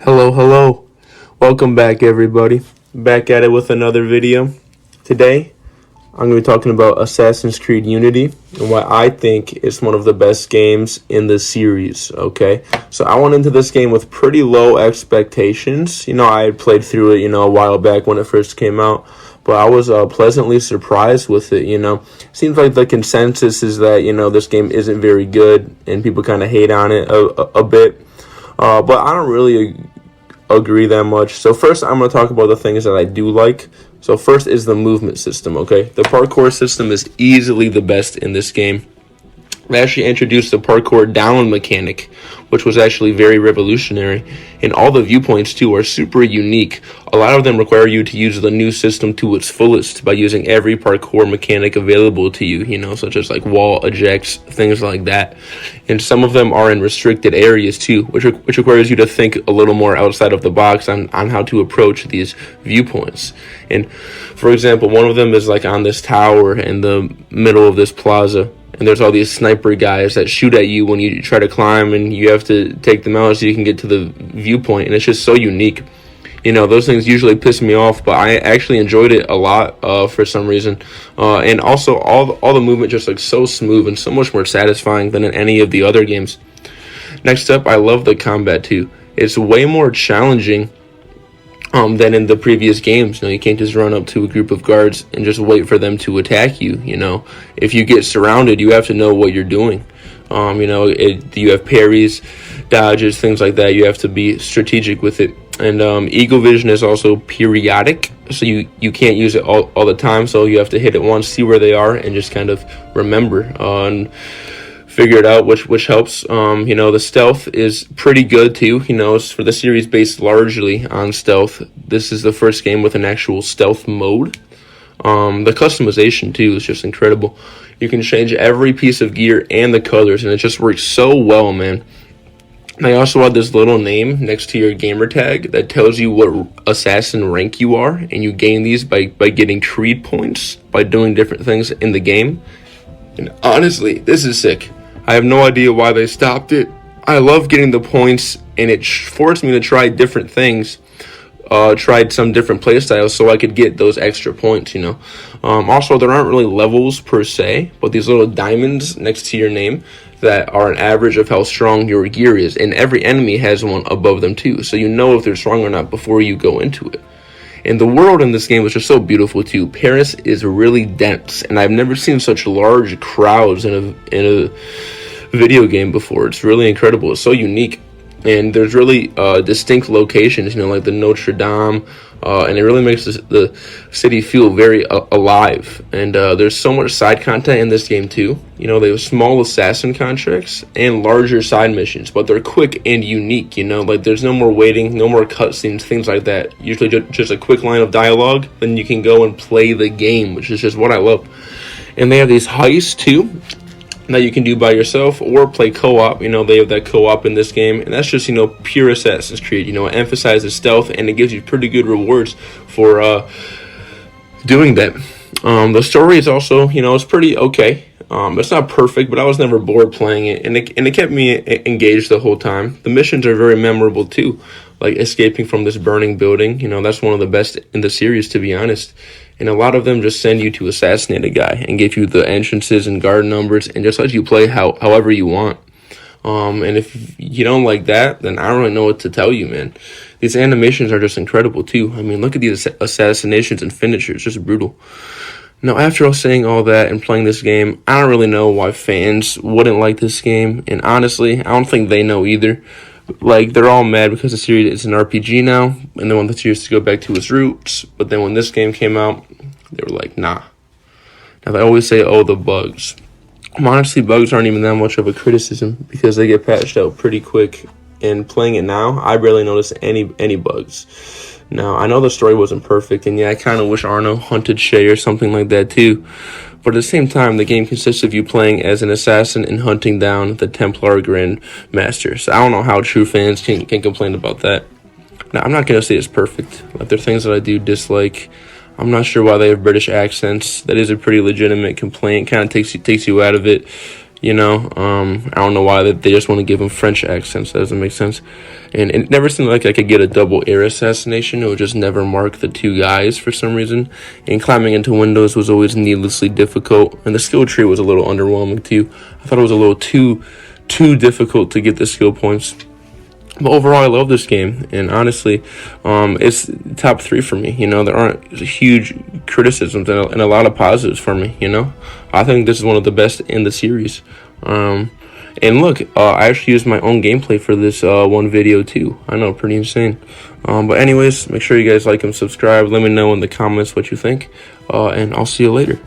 Hello. Welcome back, everybody. Back at it with another video. Today, I'm going to be talking about Assassin's Creed Unity and why I think it's one of the best games in the series, okay? So I went into this game with pretty low expectations. I had played through it, a while back when it first came out, but I was pleasantly surprised with it, Seems like the consensus is that, this game isn't very good and people kind of hate on it a bit. But I don't really agree that much. So first, I'm going to talk about the things that I do like. So first is the movement system, okay? The parkour system is easily the best in this game. They actually introduced the parkour down mechanic, which was actually very revolutionary. And all the viewpoints, too, are super unique. A lot of them require you to use the new system to its fullest by using every parkour mechanic available to you, such as like wall ejects, things like that. And some of them are in restricted areas, too, which requires you to think a little more outside of the box on how to approach these viewpoints. And, for example, one of them is like on this tower in the middle of this plaza. And there's all these sniper guys that shoot at you when you try to climb, and you have to take them out so you can get to the viewpoint. And it's just so unique. Those things usually piss me off, but I actually enjoyed it a lot for some reason. And also, all the movement just looks so smooth and so much more satisfying than in any of the other games. Next up, I love the combat too. It's way more challenging than in the previous games. You can't just run up to a group of guards and just wait for them to attack you. If you get surrounded, you have to know what you're doing. You have parries, dodges, things like that. You have to be strategic with it. And Eagle Vision is also periodic, so you can't use it all the time. So you have to hit it once, see where they are, and just kind of remember and figure it out, which helps. The stealth is pretty good too. It's for the series based largely on stealth. This is the first game with an actual stealth mode. The customization too is just incredible. You can change every piece of gear and the colors, and it just works so well, man. They also have this little name next to your gamer tag that tells you what assassin rank you are, and you gain these by getting treat points by doing different things in the game. And honestly, this is sick. I have no idea why they stopped it. I love getting the points, and it forced me to try different things. Tried some different playstyles so I could get those extra points, Also, there aren't really levels per se, but these little diamonds next to your name that are an average of how strong your gear is. And every enemy has one above them too, so you know if they're strong or not before you go into it. And the world in this game was just so beautiful too. Paris is really dense, and I've never seen such large crowds in a video game before. It's really incredible. It's so unique. And there's really distinct locations, like the Notre Dame, and it really makes the city feel very alive. And there's so much side content in this game too. They have small assassin contracts and larger side missions, but they're quick and unique. Like there's no more waiting, no more cutscenes, things like that. Usually just a quick line of dialogue, then you can go and play the game, which is just what I love. And they have these heists too that you can do by yourself or play co-op. They have that co-op in this game, and that's just pure Assassin's Creed. It emphasizes stealth, and it gives you pretty good rewards for doing that. The story is also it's pretty okay. It's not perfect, but I was never bored playing it, and it kept me engaged the whole time. The missions are very memorable too, like escaping from this burning building. That's one of the best in the series, to be honest. And a lot of them just send you to assassinate a guy and give you the entrances and guard numbers and just let you play however you want. And if you don't like that, then I don't really know what to tell you, man. These animations are just incredible too. Look at these assassinations and finishers, just brutal. Now, after saying all that and playing this game, I don't really know why fans wouldn't like this game. And honestly, I don't think they know either. Like, they're all mad because the series is an RPG now, and they want the series to go back to its roots. But then when this game came out, they were like, nah. Now, they always say, oh, the bugs. Honestly, bugs aren't even that much of a criticism because they get patched out pretty quick. And playing it now, I barely notice any bugs. Now, I know the story wasn't perfect, and yeah, I kind of wish Arno hunted Shay or something like that too. But at the same time, the game consists of you playing as an assassin and hunting down the Templar Grand Master. So I don't know how true fans can complain about that. Now, I'm not going to say it's perfect. Like, there are things that I do dislike. I'm not sure why they have British accents. That is a pretty legitimate complaint. Kind of takes you out of it. You know, I don't know why they just want to give them French accents. That doesn't make sense. And it never seemed like I could get a double air assassination. It would just never mark the two guys for some reason. And climbing into windows was always needlessly difficult. And the skill tree was a little underwhelming too. I thought it was a little too difficult to get the skill points. But overall, I love this game, and honestly, it's top 3 for me. You know, there aren't huge criticisms and a lot of positives for me. You know, I think this is one of the best in the series. And look, I actually used my own gameplay for this one video too. I know, pretty insane. But anyways, make sure you guys like and subscribe. Let me know in the comments what you think, and I'll see you later.